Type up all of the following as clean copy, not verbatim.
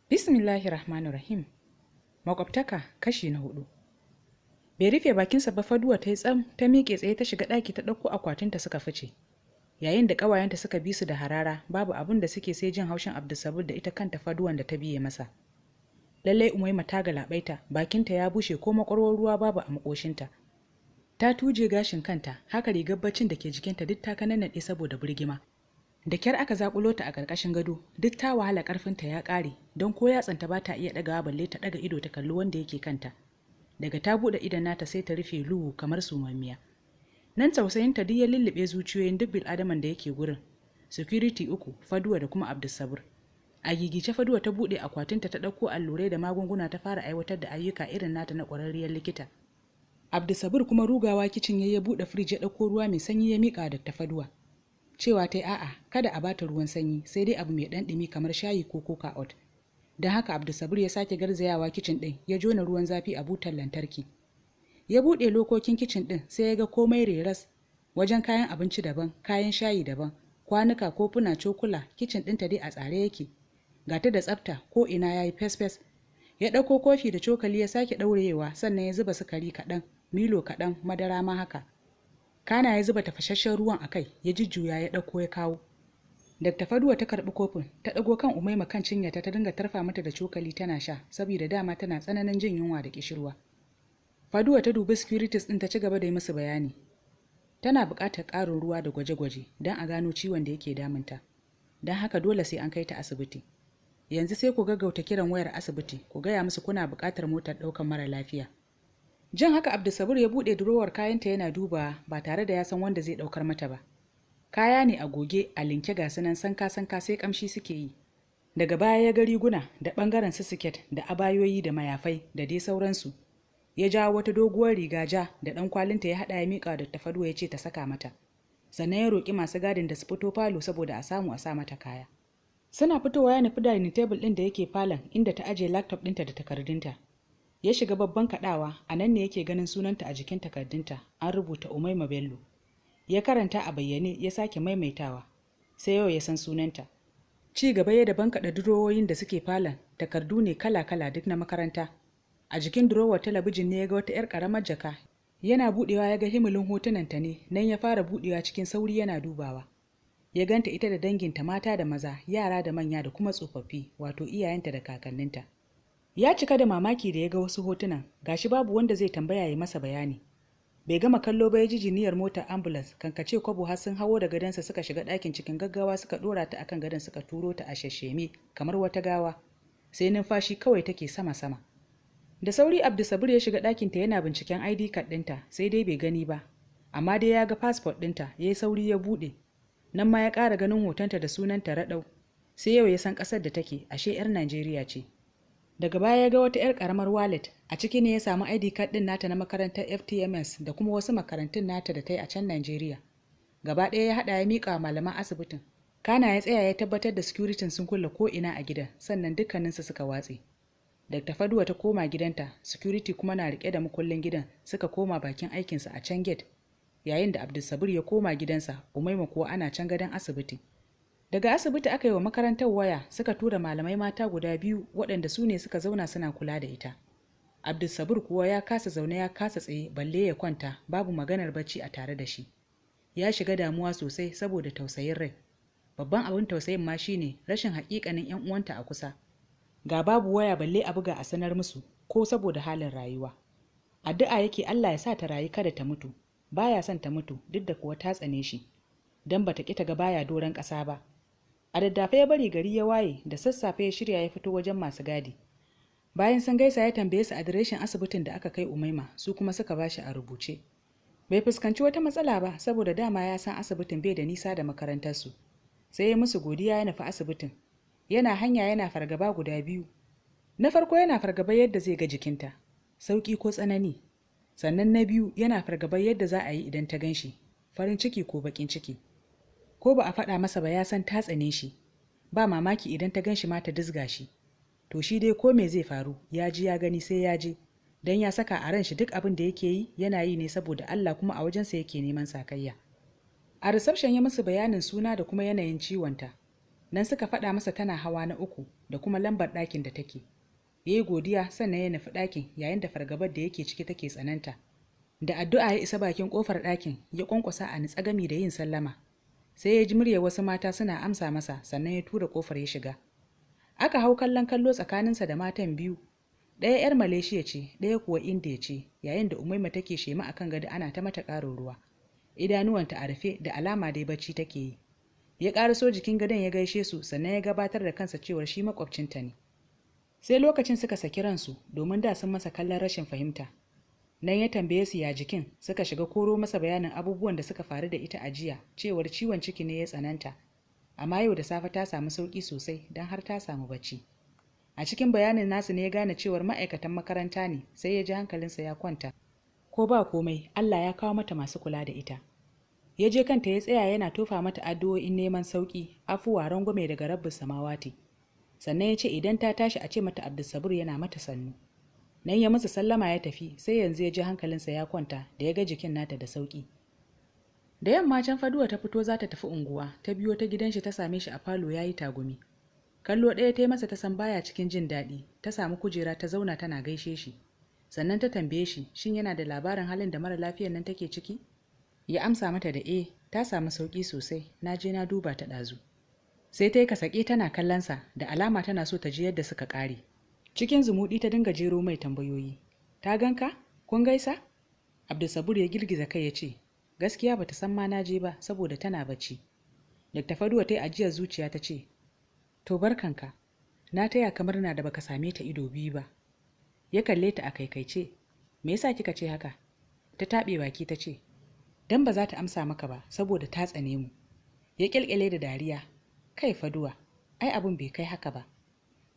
Bismillahir Rahmanir Rahim. Makwabtaka kashi na 4. Bai rufe bakinsa ba Faduwa ta yi tsam ta miƙe tsaye ta shiga ɗaki ta ɗauko akwatinta suka fice. Yayin da ƙawayenta suka bi su da harara babu abin da suke sai jin haushin Abdulsabur da ita kanta Faduwan da ta biye masa. Lallai Umaima ta galabaita, bakinta ya bushe ko makwarwar ruwa babu a makoshinta. Ta tuje gashin kanta, haka rigar baccin da ke jikinta duk ta kanannaɗe saboda birgima. Da kyar aka zakulo ta a ƙarƙashin gado, duk ta wahala ƙarfinta ya ƙare, don ko yatsanta ba ta iya ɗagawa balle ta ɗaga ido ta kalli wanda yake kanta. Daga ta buɗe idon nata sai ta rufe luhu kamar sumammiya. Nan tausayinta duk ya lullube zuciyoyin duk bil'adaman da yake gurin. Security 3, Faduwa da kuma Abdulsabur. A gigice Faduwa ta buɗe akwatinta ta ɗauko allurai da magunguna ta fara aiwatar da ayyuka irin nata na ƙwararriyar likita. Abdulsabur kuma rugawa kicin ya buɗe firij ya ɗauko ruwa mai sanyi ya miƙa da ta Faduwa. Cewa ta yi a'a kada a bata ruwan sanyi sai dai abu mai ɗan ɗumi kamar shayi ko coca out. Don haka Abdulsabur ya sake garzayawa kicin ɗin ya jona ruwan zafi a butar lantarki. Ya buɗe lokokin kicin ɗin sai ya ga komai reras, wajen kayan abinci daban, kayan shayi daban, kwanuka, kofuna, cokula, kicin ɗinta dai a tsare yake. Gata da tsafta ko ina yayi fes-fes. Ya ɗauko kofi da cokali ya sake ɗaurewa sannan ya zuba sukari kaɗan, milo kaɗan, madara ma haka. Kana ya zuba tafasasshen ruwan a kai ya jujjuya ya ɗauko ya kawo. Dr. Faduwa ta karɓi kofin ta ɗago kan Umaima kan cinyata ta dinga tarfa mata da cokali tana sha saboda dama tana tsananin jin yunwa da kishirwa. Faduwa ta dubi securities ɗin ta ci gaba da yi musu bayani. Tana buƙatar ƙarin ruwa da gwaje-gwaje don a gano ciwon da yake damunta. Don haka dole sai an kai ta asibiti. Yanzu sai ku gaggauta kiran wayar asibiti ku gaya musu kuna buƙatar motar ɗaukar mara lafiya. Jan haka Abdulsabur ya buɗe durowar kayanta yana dubawa ba tare da ya san wanda zai ɗaukar mata ba. Kaya ne a goge a linke ga sunan sanka-sanka sai kamshi suke yi. Daga baya ya ga riguna da ɓangaren su siket da abayoyi da mayafai da dai sauransu. Ya jawo wata doguwar riga ja da ɗan kwalinta ya haɗa ya miƙa da ta Faduwa ya ce ta saka mata. Sannan ya roƙi masu gadin da su fito falo saboda a samu a sa mata kaya. Suna fitowa ya nufi dining table ɗin da yake falon inda ta ajiye laptop ɗinta da takardunta. Ya shiga babban kaɗawa, a nan ne yake ganin sunanta a jikin takardunta an rubuta Umaima Bello. Ya karanta a bayyane ya sake maimaitawa, sai yau ya san sunanta. Ci gaba ya da bankaɗa durowoyin da suke falon, takardu ne kala-kala duk na makaranta. A jikin durowar talabijin ne ya ga wata 'yar ƙaramar jaka. Yana buɗewa ya ga himilin hotunanta ne, nan ya fara buɗewa cikin sauri yana dubawa. Ya ganta ita da danginta mata da maza, yara da manya da kuma tsofaffi, wato iyayenta da kakanninta. Ya cika da mamaki da ya ga wasu hotunan, gashi babu wanda zai tambaya ya masa bayani. Bai gama kallo ba ya ji jiniyar motar ambulance kankace kwabo har sun hawo da gadansa suka shiga ɗakin cikin gaggawa suka ɗora ta akan gadon suka turo ta a shashsheme kamar wata gawa. Sai numfashi kawai take sama-sama. Da sauri Abdulsabur ya shiga ɗakinta yana binciken ID card ɗinta sai dai bai gani ba. Amma dai ya ga passport ɗinta ya yi sauri ya buɗe. Nan ma ya ƙara ganin hotonta da sunanta raɗau. Sai yau ya san ƙasar da take, ashe 'yar Najeriya ce. Daga baya ya ga wata 'yar ƙaramar wallet, a ciki ne ya samu ID card ɗin nata na makarantar FTMS da kuma wasu makarantun nata da ta yi a can Najeriya. Gaba ɗaya ya haɗa ya miƙa wa malaman asibitin. Kana ya tsaya ya tabbatar da security sun kulle ko ina a gidan, sannan dukkaninsu suka watse. Dr. Faduwa ta koma gidanta, security kuma na riƙe da makullin gidan suka koma bakin aikinsa a can gate. Yayin da Abdulsabur ya koma gidansa, Umaima kuwa ana can gadon asibiti. Daga asibiti aka yi wa makarantar waya suka tura malamai mata guda 2 waɗanda su ne suka zauna suna kula da ita. Abdulsabur kuwa ya kasa zaune ya kasa tsaye balle ya kwanta, babu maganar bacci a tare da shi. Ya shiga damuwa sosai saboda tausayin rai. Babban abin tausayin ma shine rashin haƙiƙanin 'yan uwanta a kusa. Ga babu waya balle a buga a sanar musu ko saboda halin rayuwa. Addu'a yake Allah ya sa ta rayu kada ta mutu. Baya son ta mutu duk da kuwa ta tsane shi. Dan bata ƙi ta ga baya doron ƙasa ba. A daddafe ya bari gari ya waye da sassafe ya shirya ya fito wajen masu gadi. Bayan sun gaisa ya tambaye su adireshin asibitin da aka kai Umaima, su kuma suka bashi a rubuce. Bai fuskanci wata matsala ba saboda dama ya san asibitin bai da nisa da makarantarsu. Sai ya musu godiya ya nufi asibitin. Yana hanya yana fargaba guda 2. Na farko yana fargabar yadda zai ga jikinta, sauki ko tsanani. Sannan na biyu yana fargabar yadda za a yi idan ta ganshi, farin ciki ko bakin ciki. Ko ba a faɗa masa ba ya san ta tsane shi. Ba mamaki idan ta ganshi ma ta dizga shi. To shi dai ko me zai faru, ya ji ya gani sai ya je. Dan ya saka a ran shi duk abin da yake yi yana yi ne saboda Allah kuma a wajensa yake neman sakayya. A reception ya musu bayanin suna da kuma yanayin ciwonta. Nan suka faɗa masa tana hawa na 3 da kuma lambar ɗakin da take. Ya yi godiya sannan ya nufi ɗakin yayin da fargabar da yake ciki take tsananta. Da addu'a ya isa bakin ƙofar ɗakin ya ƙwanƙwasa a nitsa gami da yin sallama. Sai ya ji muryar wasu mata suna amsa masa sannan ya tura ƙofar ya shiga. Aka hau kallon kallo tsakaninsa da matan biyu. Ɗaya 'yar Malaysia ce, ɗaya kuwa India ce, yayin da Umaima take shema akan gado ana ta mata ƙarin ruwa. Idanuwanta a rufe da alama dai bacci take yi. Ya ƙaraso jikin gadon ya gaishe su sannan ya gabatar da kansa cewar shi makwabcinta ne. Sai lokacin suka saki ransu domin da sun masa kallon rashin fahimta. Nan ya tambaye su ya jikin, suka shiga koro masa bayanin abubuwan da suka faru da ita a jiya, cewar ciwon ciki ne ya tsananta. Amma yau da safe ta samu sauki sosai don har ta samu bacci. A cikin bayanin nasu ne ya gane cewar ma'aikatan makaranta ne, sai ya ji hankalinsa ya kwanta. Ko ba komai, Allah ya kawo mata masu kula da ita. Ya je kanta ya tsaya yana tofa mata addu'o'in neman sauki, afuwa, rangwame daga Rabbus Samawati. Sannan ya ce idan ta tashi a ce mata Abdulsabur yana mata sannu. Nan ya musu sallama ya tafi, sai yanzu ya ji hankalinsa ya kwanta da ya ga jikin nata da sauki. Da yamma can Faduwa ta fito za ta tafi unguwa, ta biyo ta gidan shi ta same shi a falo yayi tagumi. Kallo ɗaya ta yi masa ta san baya cikin jin daɗi, ta samu kujera ta zauna tana gaishe shi. Sannan ta tambaye shi shin yana da labarin halin da mara lafiyar nan take ciki? Ya amsa mata da ta samu sauki sosai, na je na duba ta ɗazu. Sai ta yi kasake tana kallonsa da alama tana so ta ji yadda suka ƙare. Cikin zumuɗi ta dinga jero mai tambayoyi. Ta ganka? Kun gaisa? Abdulsabur ya girgiza kai ya ce, gaskiya bata san ma na je ba saboda tana bacci. Dr. Faduwa ta yi ajiyar zuciya ta ce, to barkanka, na taya ka murna da baka same ta ido biyu ba. Ya kalle ta a kaikaice, me yasa kika ce haka? Ta taɓe baki ta ce, dan ba za ta amsa maka ba saboda ta tsane mu. Ya kyalkyale da dariya, kai Faduwa, ai abun bai kai haka ba.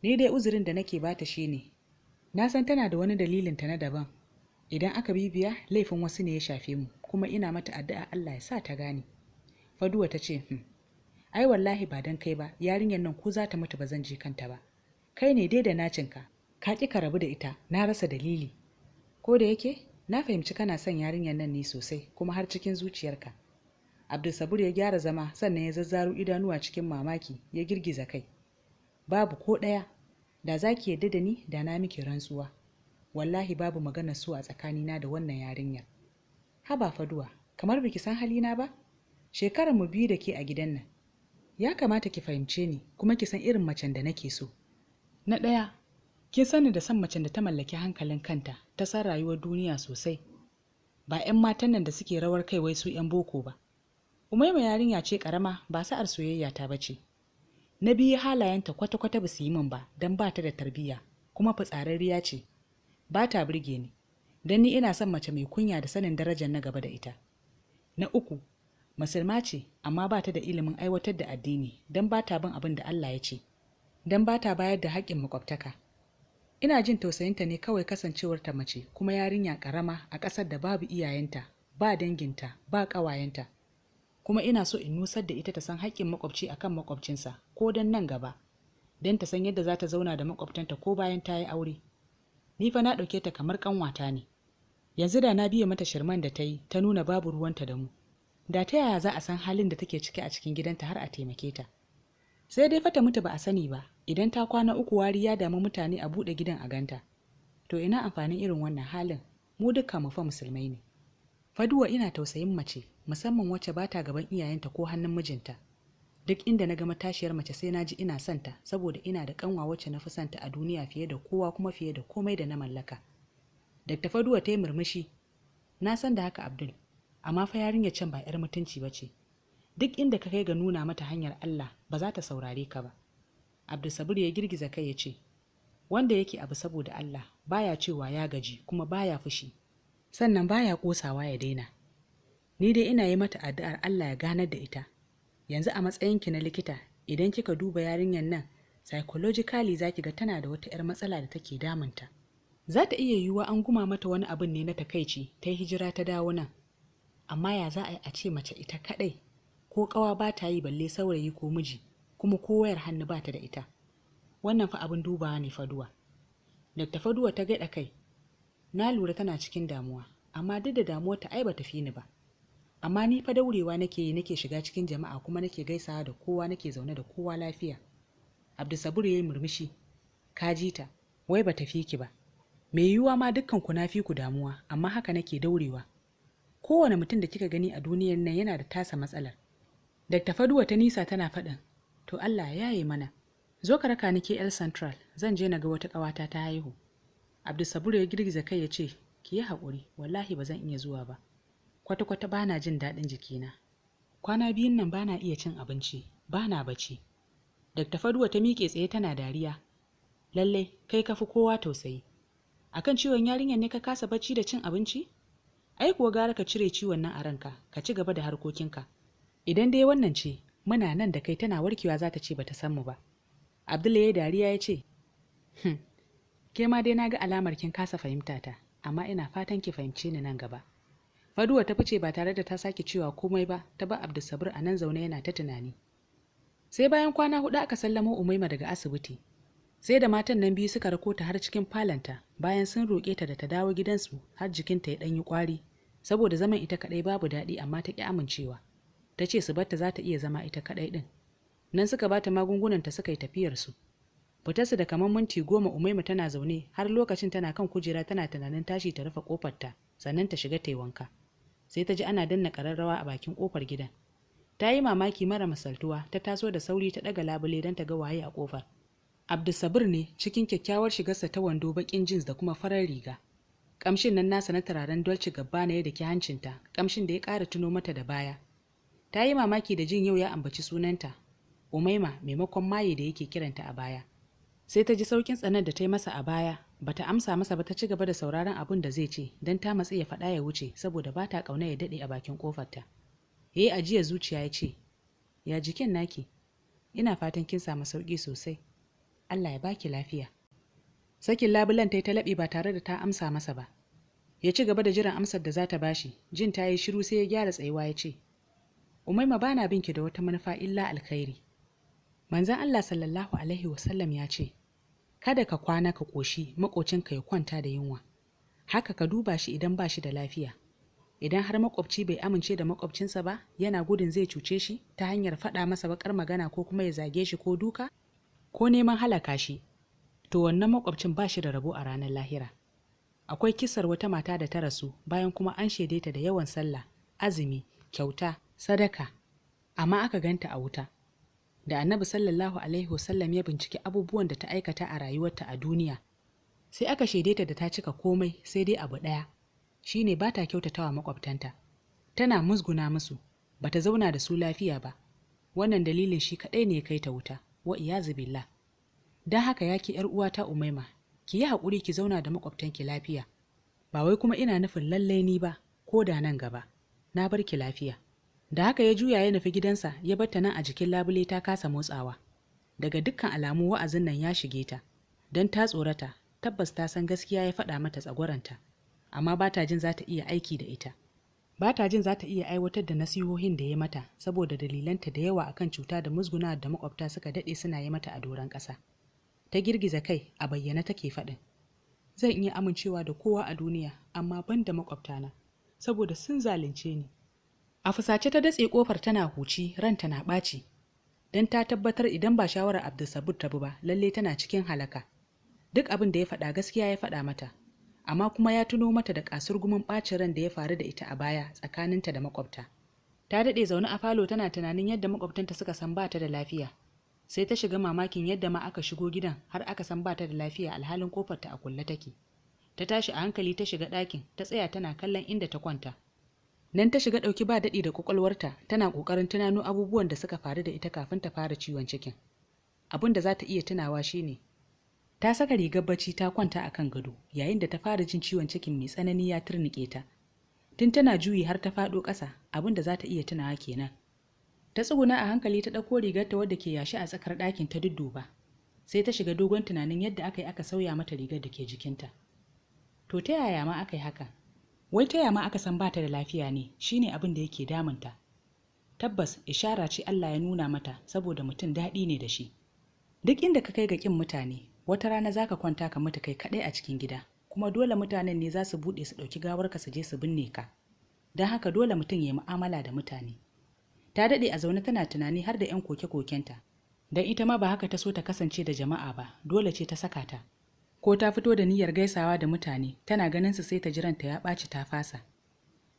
Ni dai uzurin da nake bata shine, na san tana da wani dalilin ta na daban. Idan aka bibiya laifin wasu ne ya shafe mu, kuma ina mata addu'a Allah ya sa ta gane. Faduwa ta ce, ai wallahi ba dan kai ba, yarinyar nan ko za ta mutu ba zan je kanta ba. Kai ne dai da nacinka, ka ƙi ka rabu da ita, na rasa dalili. Ko da yake, na fahimci kana son yarinyar nan ne sosai, kuma har cikin zuciyarka. Abdulsabur ya gyara zama sannan ya zazzaro idanuwa cikin mamaki, ya girgiza kai. Babu ko ɗaya, da za ki yadda da ni da na miki rantsuwa. Wallahi babu magana so a tsakanina da wannan yarinyar. Haba Faduwa, kamar biki san halina ba? Shekarar mu 2 da ke a gidan nan. Ya kamata ki fahimce ni kuma ki san irin macen da nake so. Na ɗaya, kin sani da san macen da ta mallaki hankalin kanta, ta san rayuwar duniya sosai. Ba 'yan matan nan da suke rawar kai wai su 'yan boko ba. Umaima yarinya ce karama, ba sa'ar soyayya ta bace. Na biyu halayenta kwata-kwata ba su yi min ba don ba ta da tarbiyya, kuma fitsararriya ce. Ba ta burge ni, don ni ina son mace mai kunya da sanin darajar na gaba da ita. Na 3, musulma ce amma ba ta da ilimin aiwatar da addini don ba ta bin abin da Allah ya ce, don ba ta bayar da haƙƙin makwabtaka. Ina jin tausayinta ne kawai kasancewarta mace kuma yarinya ƙarama a ƙasar da babu iyayenta, ba danginta, ba ƙawayenta. Kuma ina so in nusar da ita ta san haƙƙin makwabci akan makwabcinsa ko don nan gaba, don ta san yadda za ta zauna da makwabtanta ko bayan ta yi aure. Ni fa na ɗauke ta kamar ƙanwata ne. Yanzu da na biye mata shirman da ta yi ta nuna babu ruwanta da mu, da ta yaya za a san halin da take ciki a cikin gidanta har a taimake ta? Sai dai fata mutu ba a sani ba, idan ta kwana 3 wari ya damu mutane a buɗe gidan a ganta. To ina amfanin irin wannan halin? Mu dukkan mu fa musulmai ne. Faduwa ina tausayin mace, musamman wacce ba ta gaban iyayenta ko hannun mijinta. Duk inda na ga matashiyar mace sai na ji ina santa, saboda ina da kanwa wacce na fi santa a duniya fiye da kowa kuma fiye da komai da na mallaka. Dr. Faduwa ta yi murmushi. Na san da haka Abdul, amma fa yarinyar can ba 'yar mutunci ba ce. Duk inda ka kai ga nuna mata hanyar Allah ba za ta saurare ka ba. Abdulsabur ya girgiza kai ya ce, wanda yake abu saboda Allah baya cewa ya gaji kuma baya fushi, sannan baya kosawa ya daina. Ni dai ina yi mata addu'ar Allah ya ganar da ita. Yanzu a matsayinki na likita, idan kika duba yarinyar nan, psychologically za ki ga tana da wata 'yar matsala da take damunta. Za ta iya yiwuwa an guma mata wani abin ne na takaici, ta yi hijira ta dawo nan. Amma ya za a yi a ce mace ita kaɗai, ko ƙawa ba ta yi balle saurayi ko miji, kuma ko wayar hannu ba ta da ita. Wannan fa abin dubawa ne Faduwa. Dr. Faduwa ta gaɗa kai. Na lura tana cikin damuwa, amma duk da damuwar ta ai ba ta fi ni ba. amma ni fa daurewa nake yi, nake shiga cikin jama'a kuma nake gaisawa da kowa, nake zaune da kowa lafiya. Abdulsabur ya yi murmushi. Ka ji ta, wai ba tafi ki ba. Me yiwuwa ma dukkan ku na fi ku damuwa, amma haka nake daurewa. Kowane mutum da kika gani a duniyar nan yana da tasa matsalar. Dr. Faduwa ta nisa tana faɗin, to Allah ya yi mana. Zo ka raka ni KL Central, zan je na ga wata ƙawata ta haihu. Abdulsabur ya girgiza kai ya ce, ki yi haƙuri, wallahi ba zan iya zuwa ba. Kwata-kwata ba na jin daɗin jikina. Kwana biyun nan ba na iya cin abinci, ba na bacci. Dr. Faduwa ta miƙe tsaye tana dariya. Lallai, kai ka fi kowa tausayi. Akan ciwon yarinyar ne ka kasa bacci da cin abinci? Ai kuwa gara ka cire ciwon nan a ranka, ka ci gaba da harkokinka. Idan dai wannan ce, muna nan da kai, tana warkewa za ta ce ba ta san mu ba. Abdullahi ya dariya ya ce, ke ma dai na ga alamar kin kasa fahimta ta, amma ina fatan ki fahimce ni nan gaba. Faduwa ta fice ba tare da ta sake cewa komai ba, ta ba Abdulsabur a nan zaune yana ta tunani. Sai bayan kwana 4 aka sallamo Umaima daga asibiti. Sai da matan nan biyu suka rako ta har cikin falanta, bayan sun roƙe ta da ta dawo gidansu har jikinta ya ɗan yi ƙwari, saboda zaman ita kaɗai babu daɗi, amma ta ƙi amincewa. Ta ce su barta za ta iya zama ita kaɗai ɗin. Nan suka ba ta magungunanta suka yi tafiyarsu. Fitarsu da kamar minti 10 Umaima tana zaune har lokacin tana kan kujera tana tunanin tashi ta rufe ƙofarta, sannan ta shiga ta yi wanka. Sai ta ji ana danna ƙararrawa a bakin ƙofar gidan. Ta yi mamaki mara misaltuwa, ta taso da sauri ta ɗaga labule don ta ga waye a ƙofar. Abdulsabur ne cikin kyakkyawar shigarsa ta wando baƙin jeans da kuma farar riga. Ƙamshin nan nasa na turaren Dolce Gabbana ya daki hancinta, ƙamshin da ya ƙara tuno mata da baya. Ta yi mamaki da jin yau ya ambaci sunanta, Umaima, maimakon Maye da yake kiranta a baya. Sai ta ji saukin tsanar da ta yi masa a baya, bata amsa masa ba, ta ci gaba da sauraron abin da zai ce don ta matsi ya faɗa ya wuce saboda ba ta ƙauna ya daɗe a bakin ƙofarta. Ya yi ajiyar zuciya ya ce, ya jikin naki? Ina fatan kin samu sauƙi sosai. Allah ya baki lafiya. Sakin labulan ta yi ta laɓe ba tare da ta amsa masa ba. Ya ci gaba da jiran amsar da za ta bashi, jin ta yi shiru sai ya gyara tsayuwa ya ce, Umaima, ba na binki da wata manufa illa alkhairi. Manzon Allah sallallahu alaihi wasallam ya ce, kada ka kwana ka ƙoshi maƙocinka ya kwanta da yunwa. Haka ka duba shi idan ba shi da lafiya. Idan har maƙwabci bai amince da maƙwabcinsa ba, yana gudun zai cuce shi ta hanyar faɗa masa baƙar magana ko kuma ya zage shi ko duka, ko neman halaka shi, to wannan maƙwabcin ba shi da rabo a ranar lahira. Akwai kisar wata mata da ta rasu bayan kuma an shaide ta da yawan sallah, azumi, kyauta, sadaka, amma aka ganta a wuta. Da Annabi sallallahu alaihi wasallam ya binciki abubuwan da ta aikata a rayuwarta a duniya, sai aka shaide ta da ta cika komai sai dai abu ɗaya, shine ba ta kyautatawa makwabtanta. Tana musguna musu, bata zauna da su lafiya ba. Wannan dalilin shi kaɗai ne ya kai ta wuta, wa iyazu billah. Don haka yaki ‘yar uwata Umaima, ki yi haƙuri ki zauna da makwabtanki lafiya. Ba wai kuma ina nufin lallai ni ba, ko da nan gaba, na bar ki lafiya. Da haka ya juya ya nufi gidansa, ya bar ta nan a jikin labule ta kasa motsawa. Daga dukkan alamu wa'azin nan ya shige ta, don ta tsorata, tabbas ta san gaskiya ya faɗa mata tsagwaranta, amma ba ta jin za ta iya aiki da ita. Ba ta jin za ta iya aiwatar da nasihohin da ya mata saboda dalilanta da yawa akan cuta da musguna da makwabta suka daɗe suna yi mata a doron ƙasa. Ta girgiza kai, a bayyana take faɗin, zan iya amincewa da kowa a duniya, amma ban da makwabtana, saboda sun zalunce ni. A fusace ta datse kofar tana huci, ranta na ɓaci, don ta tabbatar idan ba shawarar Abdulsabur ta bi ba, lalle tana cikin halaka. Duk abin da ya faɗa gaskiya ya faɗa mata, amma kuma ya tuno mata da kasurgumin ɓacin ran da ya faru da ita a baya tsakaninta da makwabta. Ta daɗe zaune a falo tana tunanin yadda makwabtanta suka san ba ta da lafiya. Sai ta shiga mamakin yadda ma aka shigo gidan har aka san ba ta da lafiya alhalin kofarta a kulle take. Ta tashi a hankali ta shiga ɗakin, ta tsaya tana kallon inda ta kwanta. Nan ta shiga ɗauki ba daɗi da kwakwalwarta, tana ƙoƙarin tunano abubuwan da suka faru da ita kafin ta fara ciwon cikin. Abin da za ta iya tunawa shine, ta saka rigar bacci ta kwanta a kan gado, yayin da ta fara jin ciwon cikin mai tsanani ya turnike ta. Tun tana juyi har ta faɗo ƙasa, abin da za ta iya tunawa kenan. Ta tsuguna a hankali ta ɗauko rigarta wadda ke yashi a tsakar ɗakin ta dudduba. Sai ta shiga dogon tunanin yadda aka yi aka sauya mata rigar da ke jikinta. To ta yaya ma aka yi haka? Wai ta yaya ma aka san bata da lafiya ne, shine abin da yake damunta. Tabbas ishara ce Allah ya nuna mata saboda mutum daɗi ne da shi. Duk inda ka kai ga ƙin mutane, wata rana za ka kwanta ka mutu kai kaɗai a cikin gida, kuma dole mutanen ne za su buɗe su ɗauki gawarka su je su binne ka. don haka dole mutum ya yi mu'amala da mutane. Ta daɗe a zaune tana tunani har da 'yan koke-kokenta, don ita ma ba haka ta so ta kasance da jama'a ba, dole ce ta saka ta. Ko ta fito da niyyar gaisawa da mutane, tana ganin su sai ta jiranta ya ɓaci ta fasa.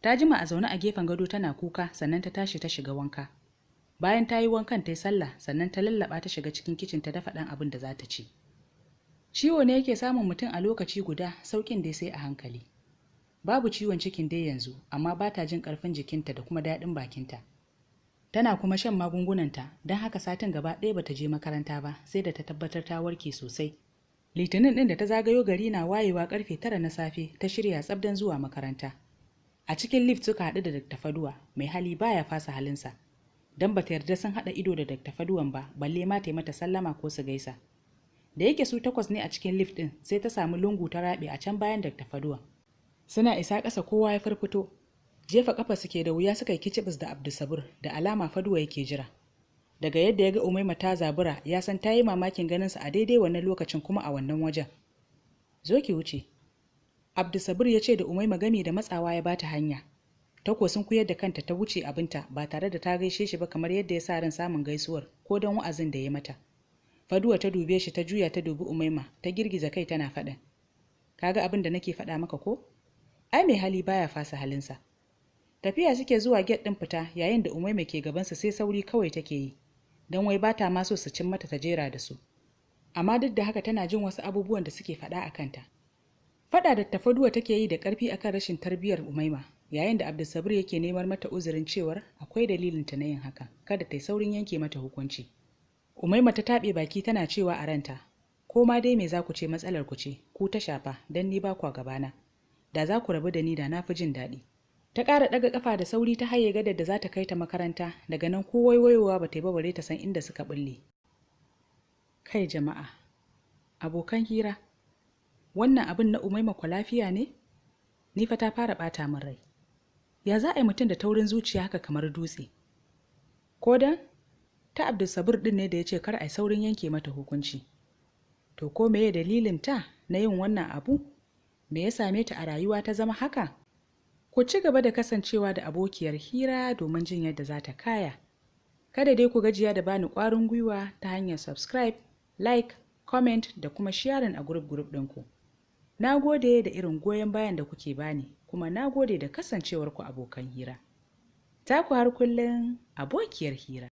Ta jima a zaune a gefen gado tana kuka, sannan ta tashi ta shiga wanka. Bayan ta yi wankan ta yi sallah, sannan ta lallaɓa ta shiga cikin kicin ta dafa ɗan abin da za ta ci. Ciwo ne yake samun mutum a lokaci guda, sauƙin dai sai a hankali. Babu ciwon cikin dai yanzu, amma ba ta jin ƙarfin jikinta da kuma daɗin bakinta. Tana kuma shan magungunanta, don haka satin gaba ɗaya bata je makaranta ba, sai da ta tabbatar ta warke sosai. Litinin ɗin da ta zagayo gari na wayewa ƙarfe 9 na safe, ta shirya tsaf don zuwa makaranta. A cikin lift suka haɗu da Dr. Faduwa, mai hali baya fasa halinsa. Don bata yarda sun haɗa ido da Dr. Faduwan ba, balle ma ta yi mata sallama ko su gaisa. Da yake su 8 ne a cikin lift ɗin, sai ta samu lungu ta raɓe a can bayan Dr. Faduwa. Suna isa ƙasa kowa ya farfito. Jefa ƙafa suke da wuya suka yi kicibis da Abdulsabur, da alama Faduwa yake jira. Daga yadda ya ga Umaima ta zabura, ya san ta yi mamakin ganinsa a daidai wannan lokacin kuma a wannan wajen. Zo ki wuce. Abdulsabur ya ce da Umaima gami da matsawa ya bata hanya. Ta ko sun kuyar da kanta ta wuce abinta ba tare da ta gaishe shi ba kamar yadda ya sa ran samun gaisuwar ko don wa'azin da ya mata. Faduwa ta dube shi ta juya ta dubi Umaima ta girgiza kai tana faɗin. Kaga abin da nake faɗa maka ko? Ai mai hali baya fasa halinsa. Tafiya suke zuwa gate ɗin fita yayin da Umaima ke gabansa sai sauri kawai take yi. Don wai bata ma so su cin mata ta jera da su. Amma duk da haka tana jin wasu abubuwan da suke faɗa a kanta. Faɗa da Faduwa take yi da ƙarfi akan rashin tarbiyyar Umaima, yayin da Abdulsabir yake neman mata uzurin cewar akwai dalilin ta na yin haka, kada ta yi saurin yanke mata hukunci. Umaima ta taɓe baki tana cewa a ranta, ko ma dai me za ku ce matsalar ku ce, ku ta shafa, don ni ba kwa gabana. Da za ku rabu da ni da na fi jin daɗi. Ta ƙara ɗaga ƙafa da sauri ta haye gadar da za ta kai ta makaranta, daga nan ko waiwayowa ba ta yi ba bare ta san inda suka bulle. Kai jama'a, abokan hira, wannan abin na Umaima kwa lafiya ne? Ni fa ta fara ɓata min rai. Ya za a yi mutum da taurin zuciya haka kamar dutse? Ko dan? Ta Abdulsabir ɗin ne da ya ce kar a yi saurin yanke mata hukunci. To ko meye dalilin ta na yin wannan abu? Me ya same ta a rayuwa ta zama haka? Ku ci gaba da kasancewa da abokiyar hira domin jin yadda za ta kaya. Kada dai ku gajiya da bani ƙwarin gwiwa ta hanyar subscribe, like, comment da kuma sharing a group ɗinku. Na gode da irin goyon bayan da kuke bani, kuma na gode da kasancewarku abokan hira. Taku har kullum abokiyar hira.